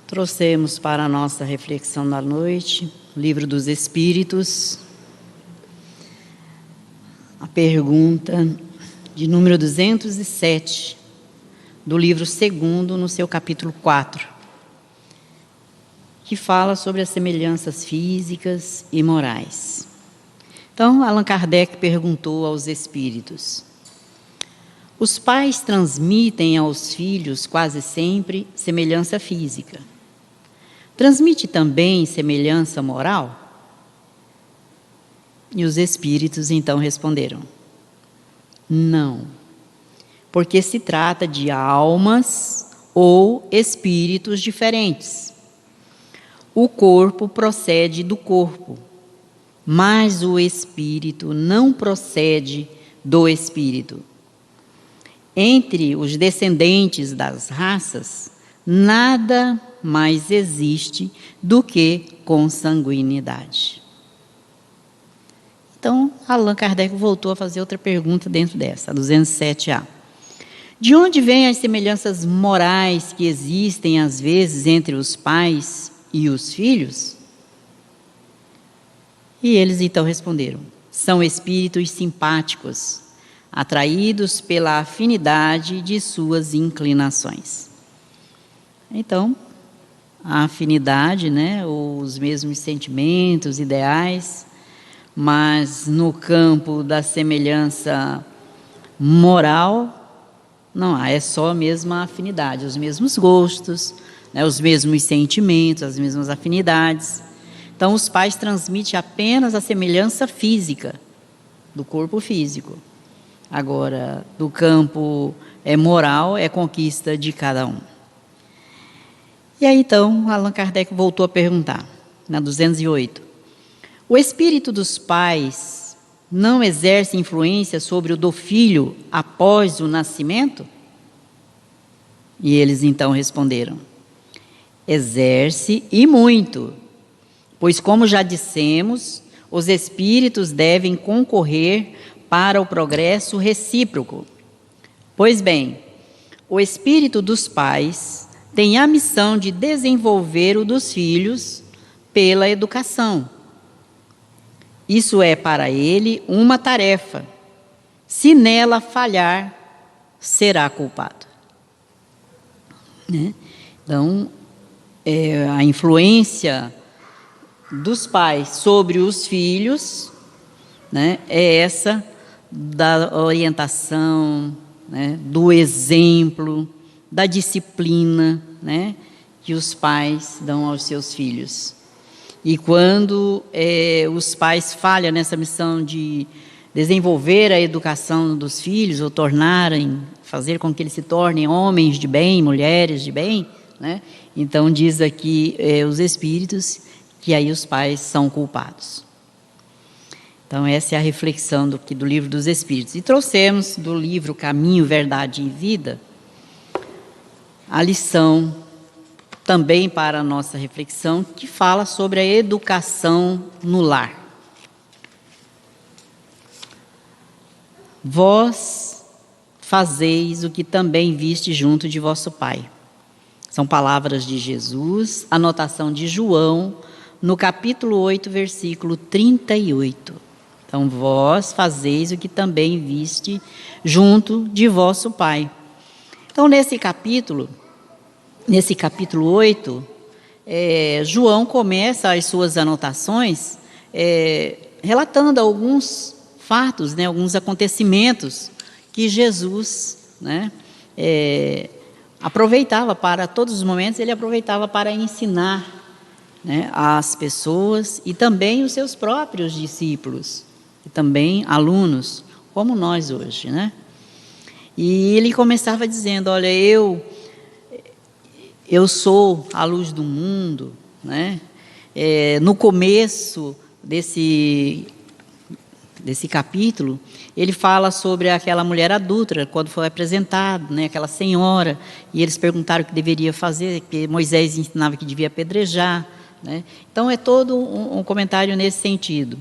Trouxemos para a nossa reflexão da noite, o Livro dos Espíritos, a pergunta de número 207, do livro 2º, no seu capítulo 4, que fala sobre as semelhanças físicas e morais. Então, Allan Kardec perguntou aos espíritos: os pais transmitem aos filhos quase sempre semelhança física. Transmite também semelhança moral? E os espíritos então responderam: não, porque se trata de almas ou espíritos diferentes. O corpo procede do corpo, mas o espírito não procede do espírito. Entre os descendentes das raças, nada mais existe do que consanguinidade. Então, Allan Kardec voltou a fazer outra pergunta dentro dessa, a 207A. De onde vêm as semelhanças morais que existem, às vezes, entre os pais e os filhos? E eles então responderam: são espíritos simpáticos, atraídos pela afinidade de suas inclinações. Então, a afinidade, os mesmos sentimentos, ideais, mas no campo da semelhança moral, não há, é só a mesma afinidade, os mesmos gostos, os mesmos sentimentos, as mesmas afinidades. Então, os pais transmitem apenas a semelhança física, do corpo físico. Agora, do campo moral, é conquista de cada um. E aí, então, Allan Kardec voltou a perguntar, na 208. O espírito dos pais não exerce influência sobre o do filho após o nascimento? E eles, então, responderam: exerce e muito, pois, como já dissemos, os espíritos devem concorrer para o progresso recíproco. Pois bem, o espírito dos pais tem a missão de desenvolver o dos filhos pela educação. Isso é para ele uma tarefa. Se nela falhar, será culpado. Então, a influência dos pais sobre os filhos, é essa da orientação, do exemplo, da disciplina, que os pais dão aos seus filhos. E quando os pais falham nessa missão de desenvolver a educação dos filhos, ou fazer com que eles se tornem homens de bem, mulheres de bem, então diz aqui os espíritos que aí os pais são culpados. Então, essa é a reflexão do Livro dos Espíritos. E trouxemos do livro Caminho, Verdade e Vida a lição também para a nossa reflexão, que fala sobre a educação no lar. Vós fazeis o que também viste junto de vosso Pai. São palavras de Jesus, anotação de João, no capítulo 8, versículo 38. Então, vós fazeis o que também viste junto de vosso Pai. Então, nesse capítulo 8, João começa as suas anotações relatando alguns fatos, alguns acontecimentos que Jesus aproveitava para todos os momentos, ele aproveitava para ensinar as pessoas e também os seus próprios discípulos, e também alunos, como nós hoje, E ele começava dizendo: olha, eu sou a luz do mundo, no começo desse capítulo, ele fala sobre aquela mulher adúltera, quando foi apresentado, aquela senhora, e eles perguntaram o que deveria fazer, que Moisés ensinava que devia apedrejar, Então, é todo um comentário nesse sentido.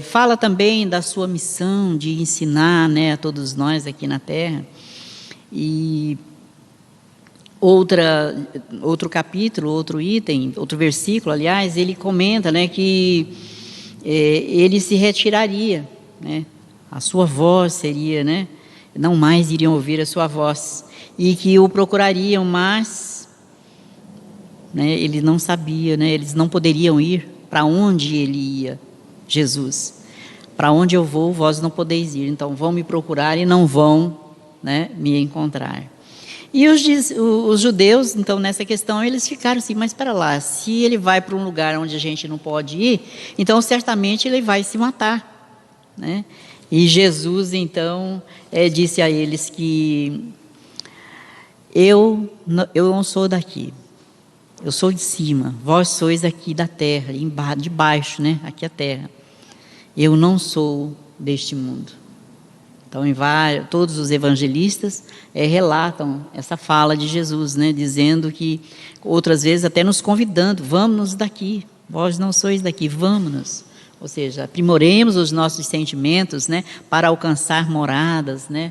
Fala também da sua missão de ensinar a todos nós aqui na Terra. E Outro capítulo, outro item, outro versículo, aliás, ele comenta, né, que ele se retiraria, né, a sua voz seria, né, não mais iriam ouvir a sua voz, e que o procurariam, mas, né, ele não sabia, né, eles não poderiam ir para onde ele ia, Jesus. Para onde eu vou, vós não podeis ir, então vão me procurar e não vão, né, me encontrar. E os judeus, então, nessa questão, eles ficaram assim, mas espera lá, se ele vai para um lugar onde a gente não pode ir, então certamente ele vai se matar, né? E Jesus, então, disse a eles que eu não sou daqui, eu sou de cima, vós sois aqui da terra, de baixo, né? Aqui a terra. Eu não sou deste mundo. Então, todos os evangelistas relatam essa fala de Jesus, né, dizendo que, outras vezes até nos convidando, vamos daqui, vós não sois daqui, vamos-nos. Ou seja, aprimoremos os nossos sentimentos, né, para alcançar moradas, né,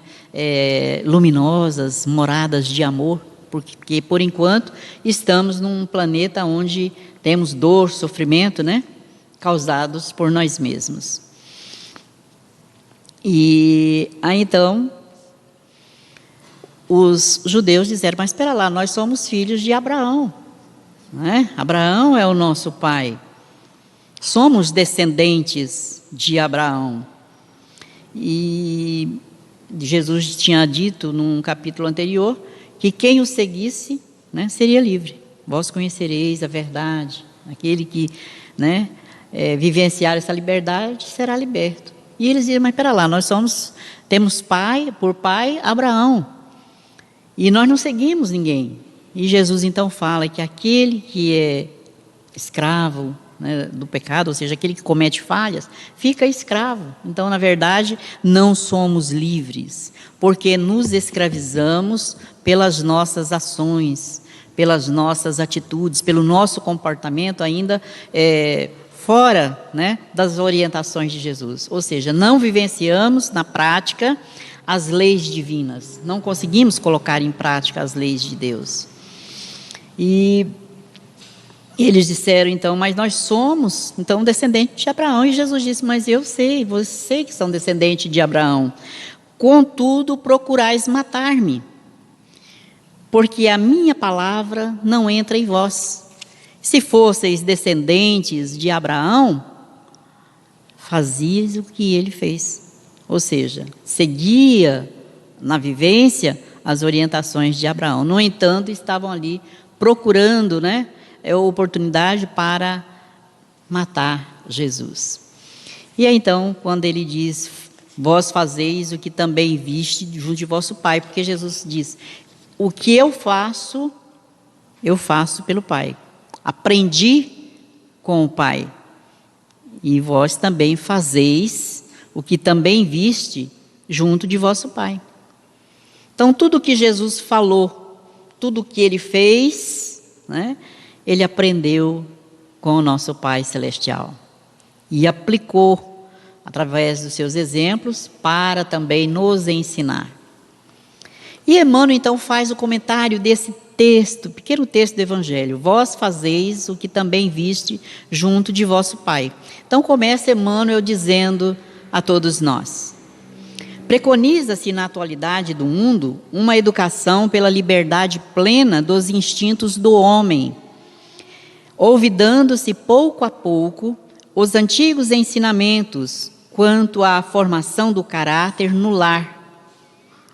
luminosas, moradas de amor, porque, por enquanto, estamos num planeta onde temos dor, sofrimento, né, causados por nós mesmos. E aí então os judeus disseram, mas espera lá, nós somos filhos de Abraão, né? Abraão é o nosso pai, somos descendentes de Abraão. E Jesus tinha dito num capítulo anterior que quem o seguisse, né, seria livre. Vós conhecereis a verdade, aquele que, né, vivenciar essa liberdade será liberto. E eles diziam, mas espera lá, nós temos por pai Abraão, e nós não seguimos ninguém. E Jesus então fala que aquele que é escravo, né, do pecado, ou seja, aquele que comete falhas, fica escravo. Então, na verdade, não somos livres, porque nos escravizamos pelas nossas ações, pelas nossas atitudes, pelo nosso comportamento ainda fora, né, das orientações de Jesus. Ou seja, não vivenciamos na prática as leis divinas, não conseguimos colocar em prática as leis de Deus. E eles disseram então, mas nós somos então descendentes de Abraão. E Jesus disse, mas eu sei, vocês que são descendentes de Abraão, contudo procurais matar-me, porque a minha palavra não entra em vós. Se fosseis descendentes de Abraão, fazias o que ele fez. Ou seja, seguia na vivência as orientações de Abraão. No entanto, estavam ali procurando, né, oportunidade para matar Jesus. E aí, então, quando ele diz, vós fazeis o que também viste junto de vosso Pai, porque Jesus diz, o que eu faço pelo Pai. Aprendi com o Pai, e vós também fazeis o que também viste junto de vosso Pai. Então, tudo que Jesus falou, tudo que ele fez, né, ele aprendeu com o nosso Pai Celestial e aplicou através dos seus exemplos para também nos ensinar. E Emmanuel então faz o comentário desse texto, pequeno texto do Evangelho, vós fazeis o que também viste junto de vosso Pai. Então começa Emmanuel dizendo a todos nós, preconiza-se na atualidade do mundo uma educação pela liberdade plena dos instintos do homem, olvidando-se pouco a pouco os antigos ensinamentos quanto à formação do caráter no lar.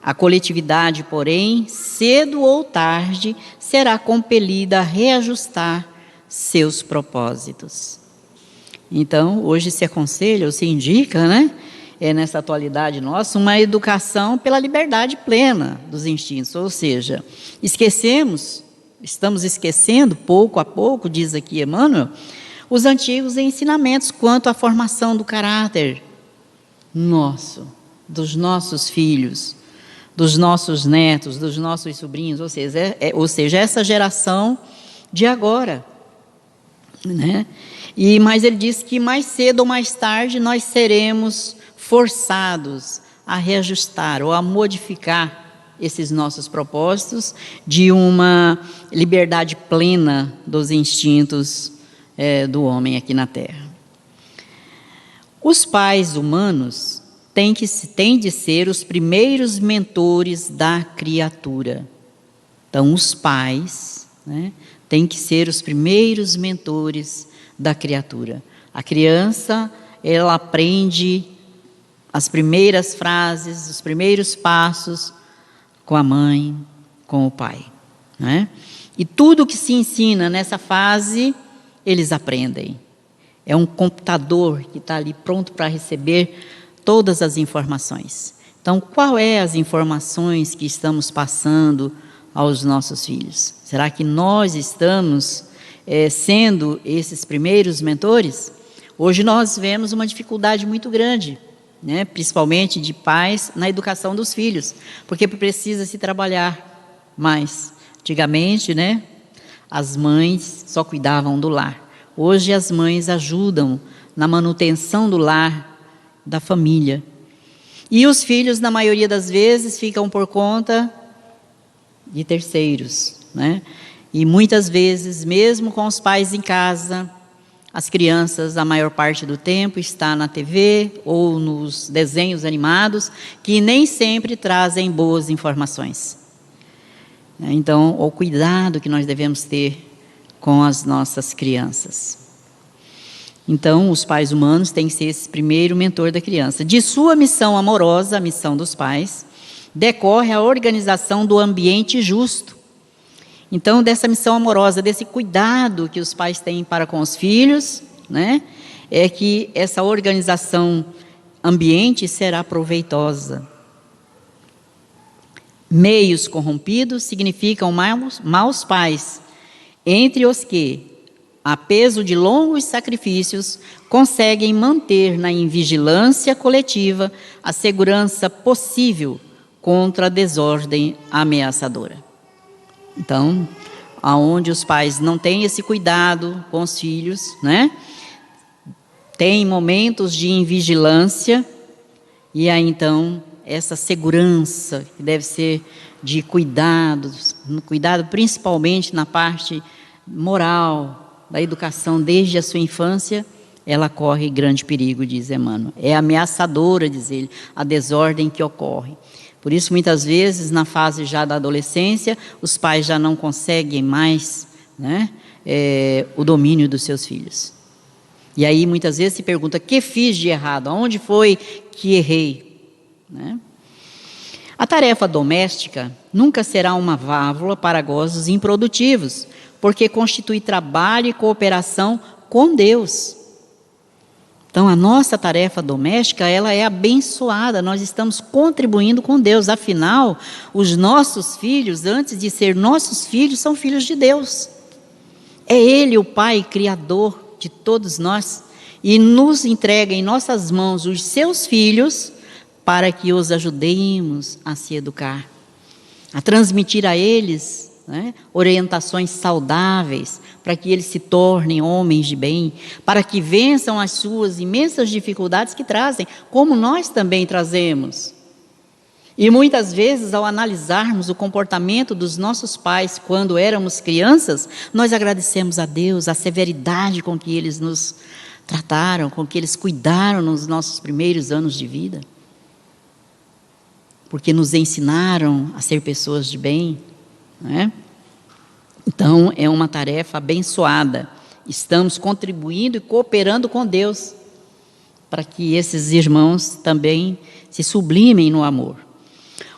A coletividade, porém, cedo ou tarde, será compelida a reajustar seus propósitos. Então, hoje se aconselha, ou se indica, né, nessa atualidade nossa, uma educação pela liberdade plena dos instintos. Ou seja, estamos esquecendo, pouco a pouco, diz aqui Emmanuel, os antigos ensinamentos quanto à formação do caráter nosso, dos nossos filhos, dos nossos netos, dos nossos sobrinhos, ou seja, essa geração de agora, né? Mas ele diz que mais cedo ou mais tarde nós seremos forçados a reajustar ou a modificar esses nossos propósitos de uma liberdade plena dos instintos do homem aqui na Terra. Os pais humanos têm de ser os primeiros mentores da criatura. Então, os pais, né, têm que ser os primeiros mentores da criatura. A criança, ela aprende as primeiras frases, os primeiros passos com a mãe, com o pai, né? E tudo que se ensina nessa fase, eles aprendem. É um computador que está ali pronto para receber todas as informações. Então, qual é as informações que estamos passando aos nossos filhos? Será que nós estamos sendo esses primeiros mentores? Hoje nós vemos uma dificuldade muito grande, né, principalmente de pais na educação dos filhos, porque precisa se trabalhar mais. Antigamente, né, as mães só cuidavam do lar. Hoje as mães ajudam na manutenção do lar, da família. E os filhos, na maioria das vezes, ficam por conta de terceiros, né? E muitas vezes, mesmo com os pais em casa, as crianças, a maior parte do tempo, está na TV ou nos desenhos animados, que nem sempre trazem boas informações. Então, o cuidado que nós devemos ter com as nossas crianças. Então, os pais humanos têm que ser esse primeiro mentor da criança. De sua missão amorosa, a missão dos pais, decorre a organização do ambiente justo. Então, dessa missão amorosa, desse cuidado que os pais têm para com os filhos, né, é que essa organização ambiente será proveitosa. Meios corrompidos significam maus pais, entre os que, a peso de longos sacrifícios, conseguem manter na invigilância coletiva a segurança possível contra a desordem ameaçadora. Então, aonde os pais não têm esse cuidado com os filhos, né, tem momentos de invigilância, e aí então essa segurança que deve ser de cuidado principalmente na parte moral, da educação desde a sua infância, ela corre grande perigo, diz Emmanuel. É ameaçadora, diz ele, a desordem que ocorre. Por isso, muitas vezes, na fase já da adolescência, os pais já não conseguem mais, né, o domínio dos seus filhos. E aí, muitas vezes, se pergunta, o que fiz de errado? Aonde foi que errei? Né? A tarefa doméstica nunca será uma válvula para gozos improdutivos, porque constitui trabalho e cooperação com Deus. Então, a nossa tarefa doméstica, ela é abençoada, nós estamos contribuindo com Deus. Afinal, os nossos filhos, antes de ser nossos filhos, são filhos de Deus. É Ele o Pai, Criador de todos nós, e nos entrega em nossas mãos os seus filhos, para que os ajudemos a se educar, a transmitir a eles, né, orientações saudáveis, para que eles se tornem homens de bem, para que vençam as suas imensas dificuldades que trazem, como nós também trazemos. E muitas vezes, ao analisarmos o comportamento dos nossos pais quando éramos crianças, nós agradecemos a Deus a severidade com que eles nos trataram, com que eles cuidaram nos nossos primeiros anos de vida, porque nos ensinaram a ser pessoas de bem, né? Então, é uma tarefa abençoada. Estamos contribuindo e cooperando com Deus, para que esses irmãos também se sublimem no amor.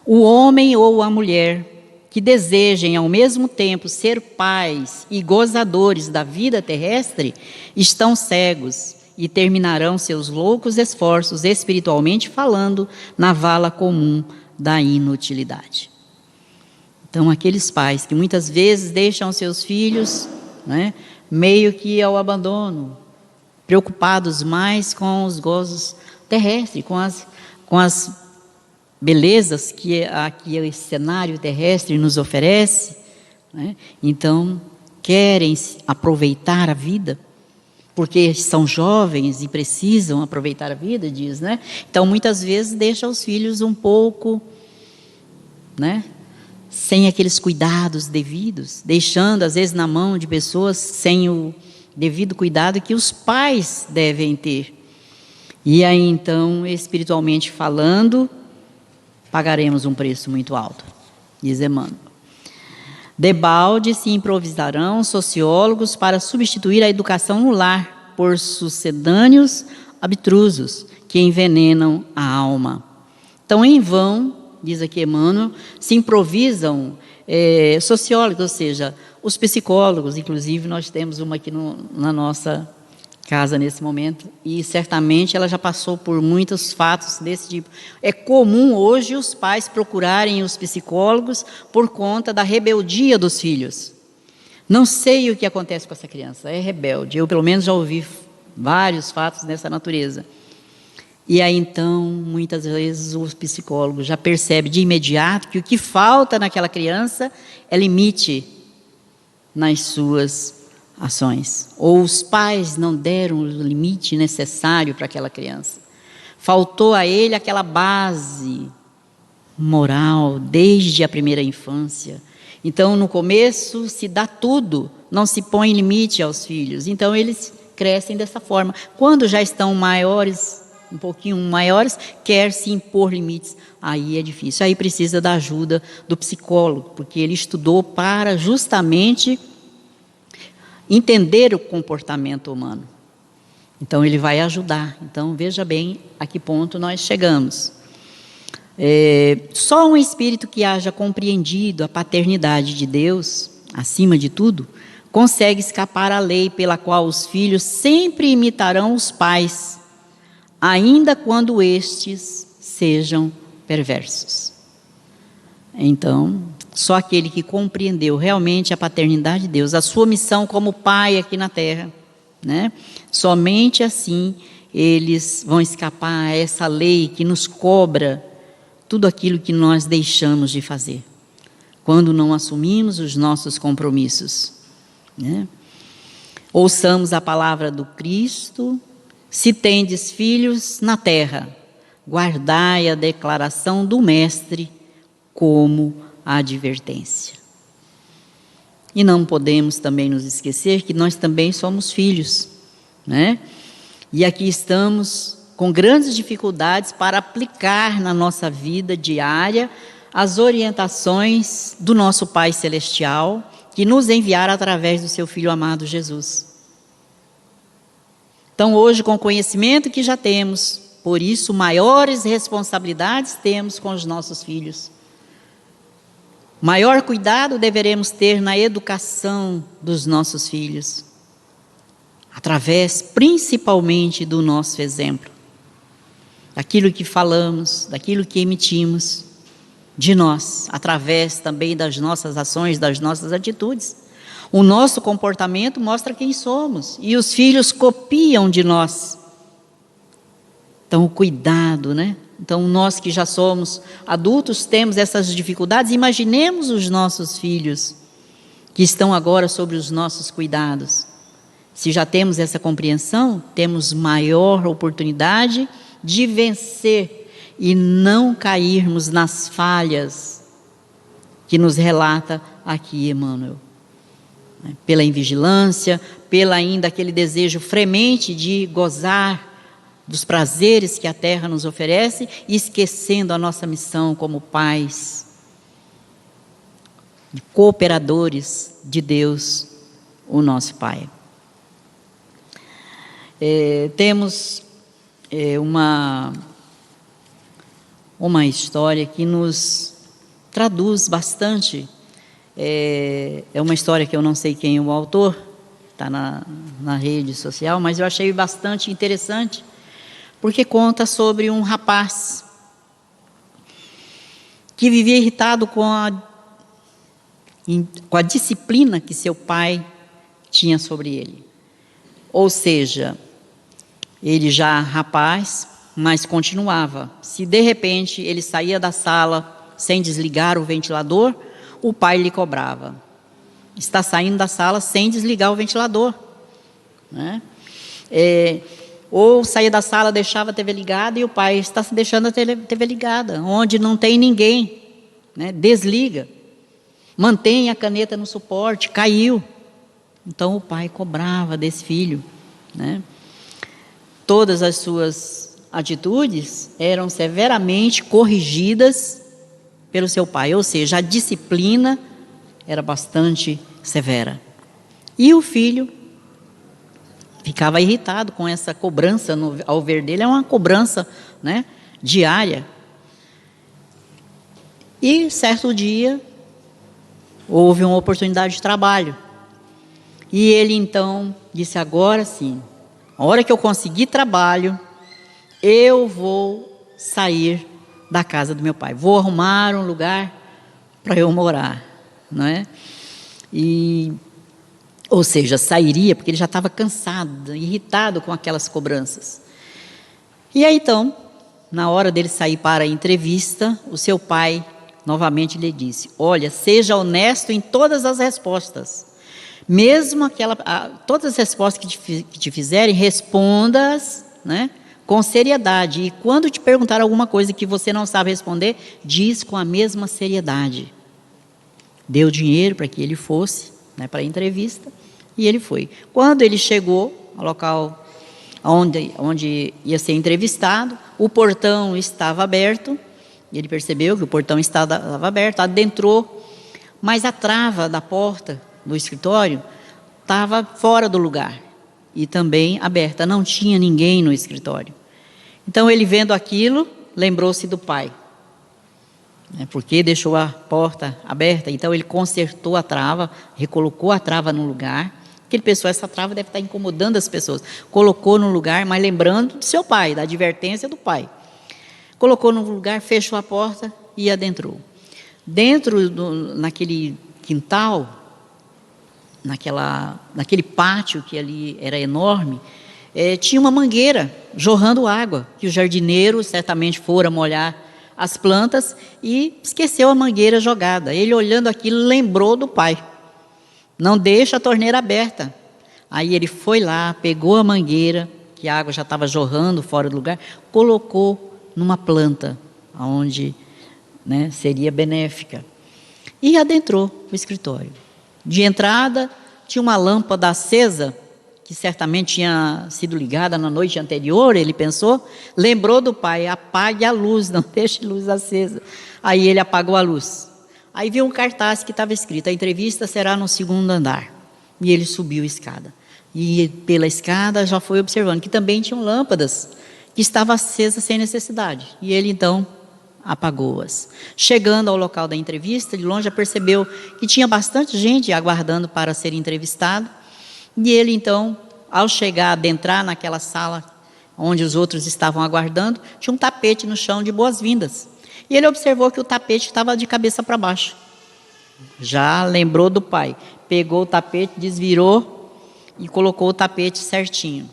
O homem ou a mulher que desejem ao mesmo tempo ser pais e gozadores da vida terrestre, estão cegos e terminarão seus loucos esforços, espiritualmente falando, na vala comum da inutilidade. Então, aqueles pais que muitas vezes deixam seus filhos, né, meio que ao abandono, preocupados mais com os gozos terrestres, com as belezas que esse cenário terrestre nos oferece, né? Então, querem aproveitar a vida, porque são jovens e precisam aproveitar a vida, diz, né? Então, muitas vezes deixam os filhos um pouco né? Sem aqueles cuidados devidos, deixando às vezes na mão de pessoas sem o devido cuidado que os pais devem ter. E aí então, espiritualmente falando, pagaremos um preço muito alto, diz Emmanuel. Debalde se improvisarão sociólogos para substituir a educação no lar por sucedâneos abstrusos que envenenam a alma. Então, em vão, diz aqui Emmanuel, se improvisam sociólogos, ou seja, os psicólogos. Inclusive nós temos uma aqui na nossa casa nesse momento, e certamente ela já passou por muitos fatos desse tipo. É comum hoje os pais procurarem os psicólogos por conta da rebeldia dos filhos. Não sei o que acontece com essa criança, é rebelde. Eu pelo menos já ouvi vários fatos dessa natureza. E aí então, muitas vezes o psicólogo já percebe de imediato que o que falta naquela criança é limite nas suas ações. Ou os pais não deram o limite necessário para aquela criança. Faltou a ele aquela base moral desde a primeira infância. Então, no começo, se dá tudo, não se põe limite aos filhos. Então, eles crescem dessa forma. Quando já estão maiores, um pouquinho maiores, quer se impor limites. Aí é difícil. Aí precisa da ajuda do psicólogo, porque ele estudou para justamente entender o comportamento humano. Então, ele vai ajudar. Então, veja bem a que ponto nós chegamos. Só um espírito que haja compreendido a paternidade de Deus, acima de tudo, consegue escapar à lei pela qual os filhos sempre imitarão os pais, ainda quando estes sejam perversos. Então, só aquele que compreendeu realmente a paternidade de Deus, a sua missão como pai aqui na terra, né? Somente assim eles vão escapar a essa lei que nos cobra tudo aquilo que nós deixamos de fazer, quando não assumimos os nossos compromissos, né? Ouçamos a palavra do Cristo: se tendes filhos na terra, guardai a declaração do Mestre como a advertência. E não podemos também nos esquecer que nós também somos filhos, né? E aqui estamos com grandes dificuldades para aplicar na nossa vida diária as orientações do nosso Pai Celestial, que nos enviara através do seu Filho amado Jesus. Então, hoje, com o conhecimento que já temos, por isso, maiores responsabilidades temos com os nossos filhos. Maior cuidado deveremos ter na educação dos nossos filhos, através, principalmente, do nosso exemplo. Daquilo que falamos, daquilo que emitimos de nós, através também das nossas ações, das nossas atitudes. O nosso comportamento mostra quem somos, e os filhos copiam de nós. Então, o cuidado, né? Então, nós que já somos adultos, temos essas dificuldades, imaginemos os nossos filhos, que estão agora sob os nossos cuidados. Se já temos essa compreensão, temos maior oportunidade de vencer e não cairmos nas falhas que nos relata aqui Emmanuel. Pela invigilância, pela ainda aquele desejo fremente de gozar dos prazeres que a terra nos oferece, esquecendo a nossa missão como pais, cooperadores de Deus, o nosso Pai. Temos uma história que nos traduz bastante. É uma história que eu não sei quem é o autor, está na rede social, mas eu achei bastante interessante, porque conta sobre um rapaz que vivia irritado com a disciplina que seu pai tinha sobre ele. Ou seja, ele já rapaz, mas continuava. Se de repente ele saía da sala sem desligar o ventilador, o pai lhe cobrava. Está saindo da sala sem desligar o ventilador, né? Ou saía da sala, deixava a TV ligada, e o pai está deixando a TV ligada, onde não tem ninguém. né? Desliga, mantém a caneta no suporte, caiu. Então o pai cobrava desse filho, né? Todas as suas atitudes eram severamente corrigidas pelo seu pai, ou seja, a disciplina era bastante severa. E o filho ficava irritado com essa cobrança, ao ver dele, é uma cobrança, né, diária. E certo dia, houve uma oportunidade de trabalho. E ele então disse, agora sim, a hora que eu conseguir trabalho, eu vou sair da casa do meu pai. Vou arrumar um lugar para eu morar, não é? Ou seja, sairia, porque ele já estava cansado, irritado com aquelas cobranças. E aí então, na hora dele sair para a entrevista, o seu pai novamente lhe disse, olha, seja honesto em todas as respostas. Mesmo todas as respostas que te fizerem, responda-as, né, com seriedade. E quando te perguntar alguma coisa que você não sabe responder, diz com a mesma seriedade. Deu dinheiro para que ele fosse, né, para a entrevista, e ele foi. Quando ele chegou ao local onde ia ser entrevistado, o portão estava aberto, e ele percebeu que o portão estava aberto, adentrou, mas a trava da porta do escritório estava fora do lugar e também aberta, não tinha ninguém no escritório. Então ele, vendo aquilo, lembrou-se do pai, né, porque deixou a porta aberta. Então ele consertou a trava, recolocou a trava no lugar, porque ele pensou, essa trava deve estar incomodando as pessoas, colocou no lugar, mas lembrando do seu pai, da advertência do pai, colocou no lugar, fechou a porta e adentrou. Naquele quintal, naquele pátio que ali era enorme, tinha uma mangueira jorrando água, que o jardineiro certamente fora molhar as plantas e esqueceu a mangueira jogada. Ele, olhando aquilo, lembrou do pai, não deixa a torneira aberta. Aí ele foi lá, pegou a mangueira, que a água já estava jorrando fora do lugar, colocou numa planta, onde, né, seria benéfica, e adentrou o escritório. De entrada, tinha uma lâmpada acesa, que certamente tinha sido ligada na noite anterior. Ele pensou, lembrou do pai, apague a luz, não deixe a luz acesa. Aí ele apagou a luz. Aí viu um cartaz que estava escrito, a entrevista será no 2º andar. E ele subiu a escada. E pela escada já foi observando que também tinham lâmpadas que estavam acesas sem necessidade. E ele então apagou-as. Chegando ao local da entrevista, de longe já percebeu que tinha bastante gente aguardando para ser entrevistado. E ele então, ao chegar, adentrar naquela sala onde os outros estavam aguardando, tinha um tapete no chão de boas-vindas. E ele observou que o tapete estava de cabeça para baixo. Já lembrou do pai. Pegou o tapete, desvirou e colocou o tapete certinho.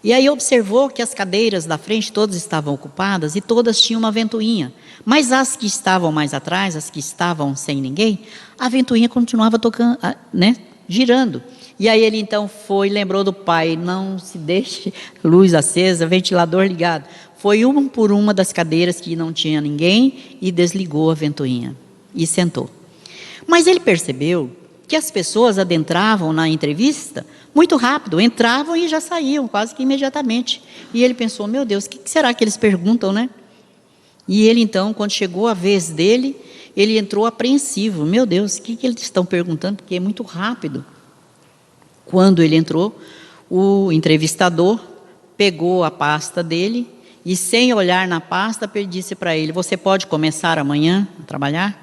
E aí observou que as cadeiras da frente todas estavam ocupadas e todas tinham uma ventoinha. Mas as que estavam mais atrás, as que estavam sem ninguém, a ventoinha continuava tocando, né, girando. E aí ele então foi, lembrou do pai, não se deixe luz acesa, ventilador ligado. Foi uma por uma das cadeiras que não tinha ninguém e desligou a ventoinha e sentou. Mas ele percebeu que as pessoas adentravam na entrevista muito rápido, entravam e já saíam, quase que imediatamente. E ele pensou, meu Deus, o que será que eles perguntam, né? E ele então, quando chegou a vez dele, ele entrou apreensivo. Meu Deus, o que eles estão perguntando? Porque é muito rápido. Quando ele entrou, o entrevistador pegou a pasta dele e, sem olhar na pasta, disse para ele, você pode começar amanhã a trabalhar?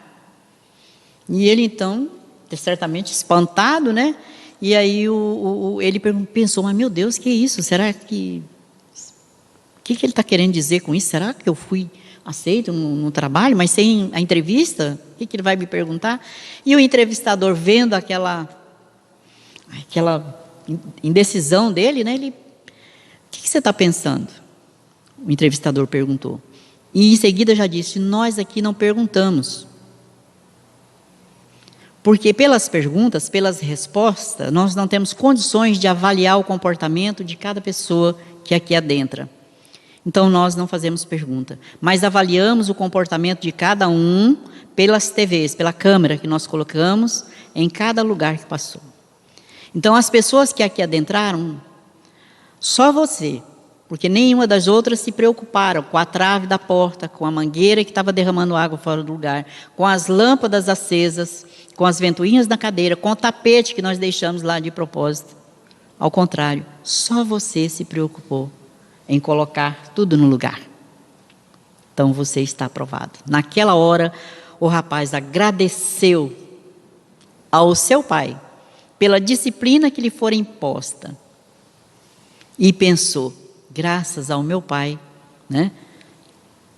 E ele então, certamente espantado, né? E aí ele pensou, mas meu Deus, que é isso? Será que... O que ele está querendo dizer com isso? Será que eu fui aceito no trabalho, mas sem a entrevista? O que ele vai me perguntar? E o entrevistador, vendo aquela indecisão dele, né? O que você está pensando? O entrevistador perguntou. E em seguida já disse, nós aqui não perguntamos. Porque pelas perguntas, pelas respostas, nós não temos condições de avaliar o comportamento de cada pessoa que aqui adentra. Então nós não fazemos pergunta, mas avaliamos o comportamento de cada um pelas TVs, pela câmera que nós colocamos em cada lugar que passou. Então as pessoas que aqui adentraram, só você, porque nenhuma das outras se preocuparam com a trave da porta, com a mangueira que estava derramando água fora do lugar, com as lâmpadas acesas, com as ventoinhas na cadeira, com o tapete que nós deixamos lá de propósito. Ao contrário, só você se preocupou em colocar tudo no lugar. Então você está aprovado. Naquela hora, o rapaz agradeceu ao seu pai pela disciplina que lhe fora imposta e pensou: graças ao meu pai, né,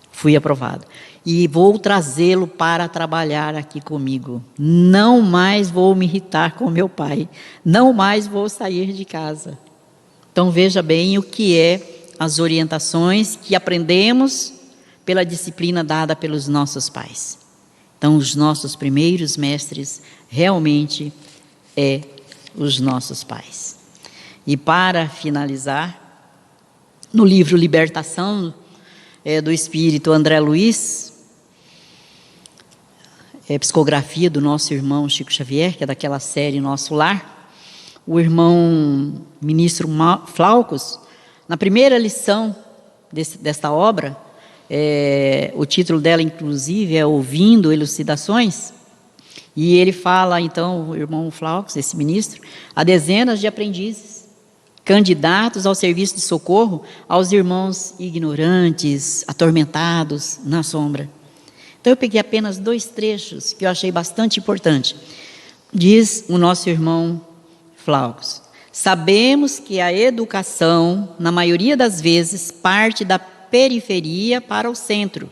fui aprovado. E vou trazê-lo para trabalhar aqui comigo. Não mais vou me irritar com meu pai. Não mais vou sair de casa. Então veja bem o que é as orientações que aprendemos pela disciplina dada pelos nossos pais. Então os nossos primeiros mestres realmente os nossos pais. E para finalizar, no livro Libertação do Espírito André Luiz, psicografia do nosso irmão Chico Xavier, que é daquela série Nosso Lar, o irmão ministro Flaucos, na primeira lição desta obra, o título dela inclusive é Ouvindo Elucidações, e ele fala então, o irmão Flaucos, esse ministro, a dezenas de aprendizes, candidatos ao serviço de socorro aos irmãos ignorantes, atormentados na sombra. Então eu peguei apenas 2 trechos que eu achei bastante importante. Diz o nosso irmão Flaucos: sabemos que a educação, na maioria das vezes, parte da periferia para o centro.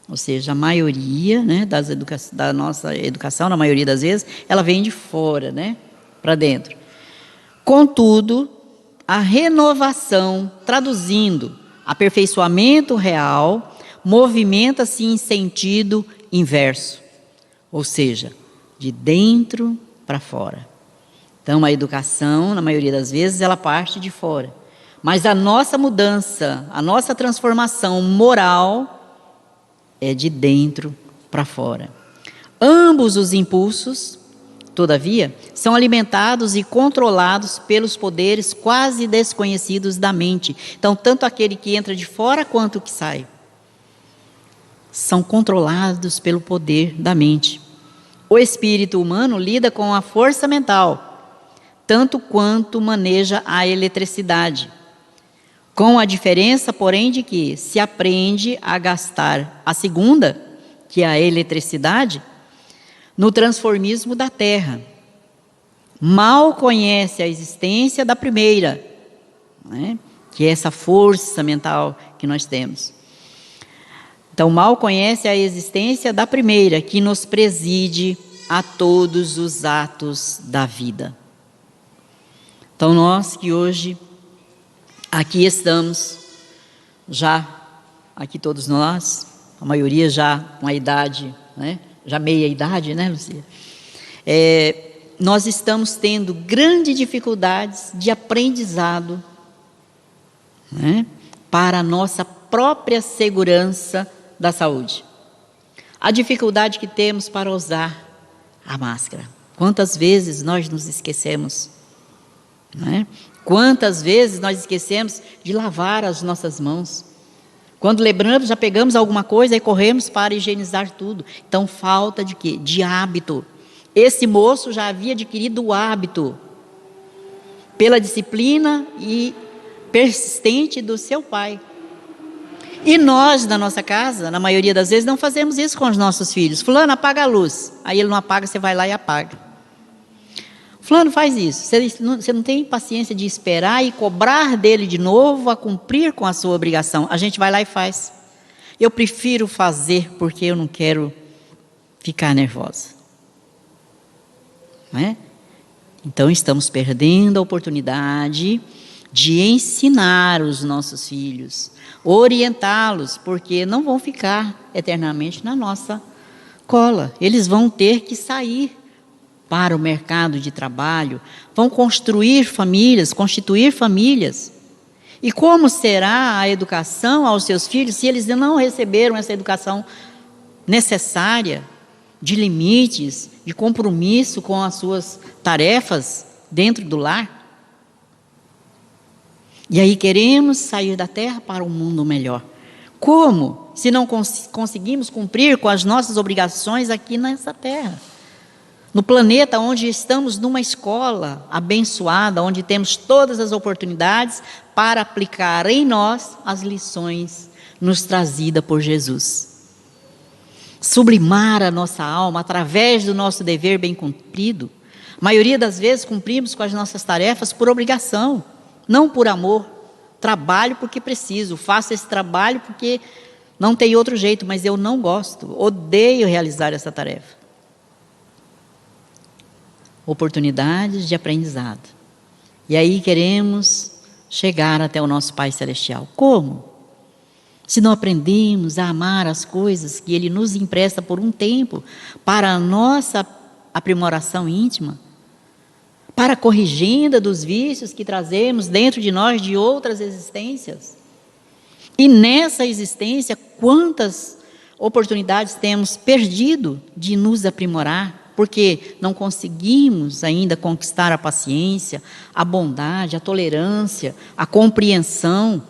Ou seja, a maioria, né, da nossa educação, na maioria das vezes, ela vem de fora, né, para dentro. Contudo, a renovação, traduzindo, aperfeiçoamento real, movimenta-se em sentido inverso, ou seja, de dentro para fora. Então, a educação, na maioria das vezes, ela parte de fora. Mas a nossa mudança, a nossa transformação moral é de dentro para fora. Ambos os impulsos, todavia, são alimentados e controlados pelos poderes quase desconhecidos da mente. Então, tanto aquele que entra de fora quanto o que sai são controlados pelo poder da mente. O espírito humano lida com a força mental, tanto quanto maneja a eletricidade, com a diferença, porém, de que se aprende a gastar a segunda, que é a eletricidade, no transformismo da terra. Mal conhece a existência da primeira, né, que é essa força mental que nós temos. Então, mal conhece a existência da primeira, que nos preside a todos os atos da vida. Então, nós que hoje aqui estamos, aqui todos nós, a maioria já com a idade, né, já meia idade, né, Luzia? Nós estamos tendo grandes dificuldades de aprendizado, né, para a nossa própria segurança da saúde. A dificuldade que temos para usar a máscara. Quantas vezes nós nos esquecemos, né? Quantas vezes nós esquecemos de lavar as nossas mãos. Quando lembramos, já pegamos alguma coisa e corremos para higienizar tudo. Então, falta de quê? De hábito. Esse moço já havia adquirido o hábito pela disciplina e persistente do seu pai. E nós, na nossa casa, na maioria das vezes, não fazemos isso com os nossos filhos. Fulano, apaga a luz. Aí ele não apaga, você vai lá e apaga. Fulano, faz isso. Você não tem paciência de esperar e cobrar dele de novo a cumprir com a sua obrigação. A gente vai lá e faz. Eu prefiro fazer porque eu não quero ficar nervosa. Não é? Então, estamos perdendo a oportunidade de ensinar os nossos filhos, orientá-los, porque não vão ficar eternamente na nossa cola. Eles vão ter que sair para o mercado de trabalho, vão construir famílias, constituir famílias. E como será a educação aos seus filhos se eles não receberam essa educação necessária, de limites, de compromisso com as suas tarefas dentro do lar? E aí queremos sair da terra para um mundo melhor. Como? Se não conseguimos cumprir com as nossas obrigações aqui nessa terra. No planeta onde estamos numa escola abençoada, onde temos todas as oportunidades para aplicar em nós as lições nos trazidas por Jesus. Sublimar a nossa alma através do nosso dever bem cumprido. A maioria das vezes cumprimos com as nossas tarefas por obrigação, não por amor. Trabalho porque preciso, faço esse trabalho porque não tem outro jeito, mas eu não gosto, odeio realizar essa tarefa. Oportunidades de aprendizado. E aí queremos chegar até o nosso Pai Celestial. Como? Se não aprendemos a amar as coisas que Ele nos empresta por um tempo, para a nossa aprimoração íntima, para a corrigenda dos vícios que trazemos dentro de nós de outras existências. E nessa existência, quantas oportunidades temos perdido de nos aprimorar, porque não conseguimos ainda conquistar a paciência, a bondade, a tolerância, a compreensão.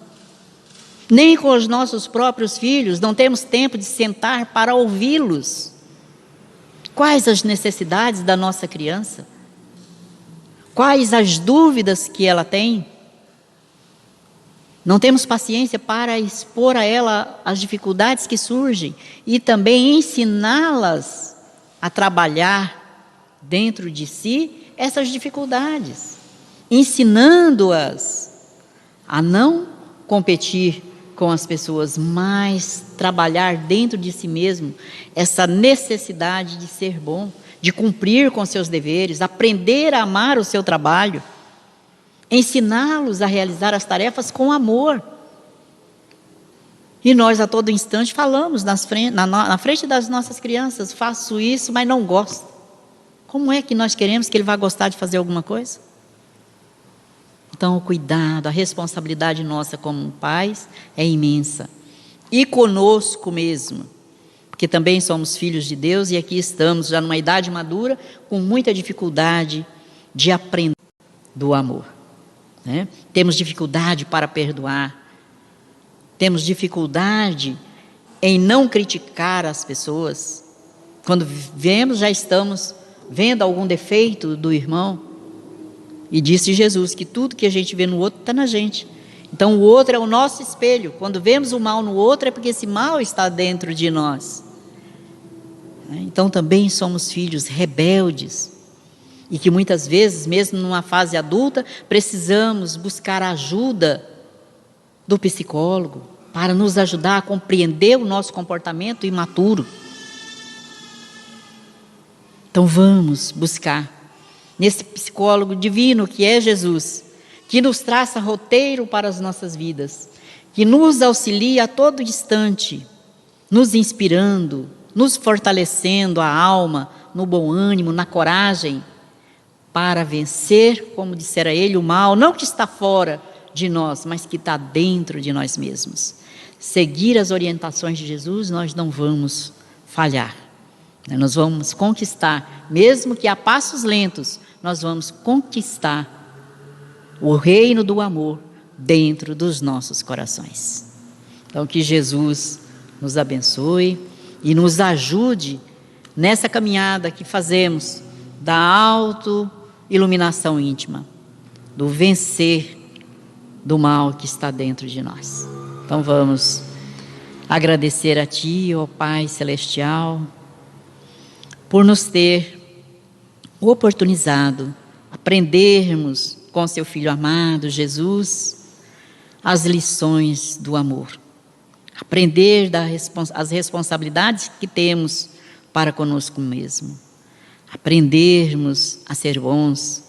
Nem com os nossos próprios filhos não temos tempo de sentar para ouvi-los. Quais as necessidades da nossa criança? Quais as dúvidas que ela tem? Não temos paciência para expor a ela as dificuldades que surgem e também ensiná-las a trabalhar dentro de si essas dificuldades, ensinando-as a não competir com as pessoas, mas trabalhar dentro de si mesmo essa necessidade de ser bom, de cumprir com seus deveres, aprender a amar o seu trabalho, ensiná-los a realizar as tarefas com amor. E nós a todo instante falamos na frente das nossas crianças: faço isso, mas não gosto. Como é que nós queremos que ele vá gostar de fazer alguma coisa? Então o cuidado, a responsabilidade nossa como pais é imensa. E conosco mesmo, porque também somos filhos de Deus e aqui estamos já numa idade madura, com muita dificuldade de aprender do amor, né? Temos dificuldade para perdoar, temos dificuldade em não criticar as pessoas. Quando vemos, já estamos vendo algum defeito do irmão. E disse Jesus que tudo que a gente vê no outro está na gente. Então o outro é o nosso espelho. Quando vemos o mal no outro é porque esse mal está dentro de nós. Então também somos filhos rebeldes. E que muitas vezes, mesmo numa fase adulta, precisamos buscar a ajuda do psicólogo para nos ajudar a compreender o nosso comportamento imaturo. Então vamos buscar nesse psicólogo divino que é Jesus, que nos traça roteiro para as nossas vidas, que nos auxilia a todo instante, nos inspirando, nos fortalecendo a alma, no bom ânimo, na coragem, para vencer, como dissera ele, o mal, não que está fora de nós, mas que está dentro de nós mesmos. Seguir as orientações de Jesus, nós não vamos falhar. Nós vamos conquistar, mesmo que a passos lentos, nós vamos conquistar o reino do amor dentro dos nossos corações. Então que Jesus nos abençoe e nos ajude nessa caminhada que fazemos da auto-iluminação íntima, do vencer do mal que está dentro de nós. Então vamos agradecer a Ti, ó Pai Celestial, por nos ter oportunizado aprendermos com Seu Filho amado, Jesus, as lições do amor. Aprender as responsabilidades que temos para conosco mesmo. Aprendermos a ser bons,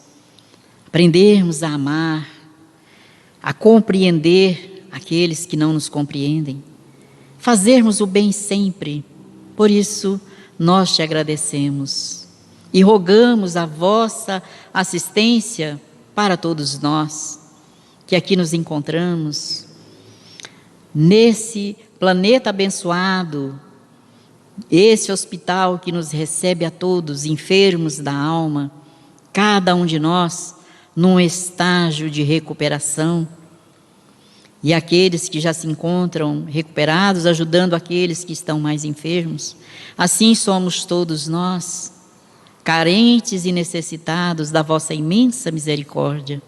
aprendermos a amar, a compreender aqueles que não nos compreendem, fazermos o bem sempre. Por isso, nós Te agradecemos e rogamos a Vossa assistência para todos nós, que aqui nos encontramos, nesse planeta abençoado, esse hospital que nos recebe a todos, enfermos da alma, cada um de nós num estágio de recuperação, e aqueles que já se encontram recuperados, ajudando aqueles que estão mais enfermos. Assim somos todos nós, carentes e necessitados da vossa imensa misericórdia.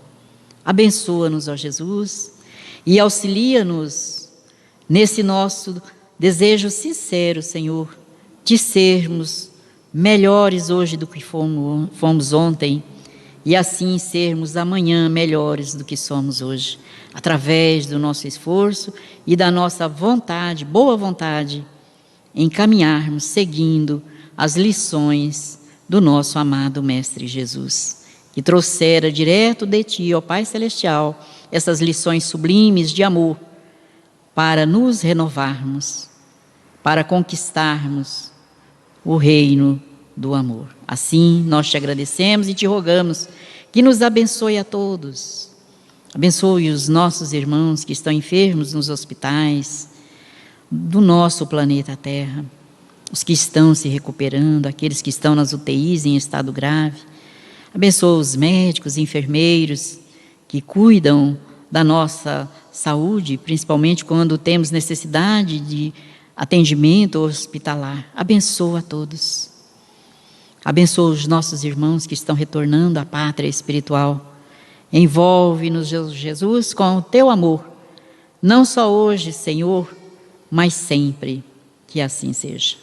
Abençoa-nos, ó Jesus, e auxilia-nos nesse nosso desejo sincero, Senhor, de sermos melhores hoje do que fomos ontem, e assim sermos amanhã melhores do que somos hoje, através do nosso esforço e da nossa vontade, boa vontade, em caminharmos seguindo as lições do nosso amado Mestre Jesus, que trouxera direto de Ti, ó Pai Celestial, essas lições sublimes de amor, para nos renovarmos, para conquistarmos o reino do amor. Assim, nós te agradecemos e te rogamos que nos abençoe a todos. Abençoe os nossos irmãos que estão enfermos nos hospitais do nosso planeta Terra, os que estão se recuperando, aqueles que estão nas UTIs em estado grave. Abençoa os médicos, enfermeiros que cuidam da nossa saúde, principalmente quando temos necessidade de atendimento hospitalar. Abençoa a todos. Abençoa os nossos irmãos que estão retornando à pátria espiritual. Envolve-nos, Jesus, com o teu amor, não só hoje, Senhor, mas sempre. Que assim seja.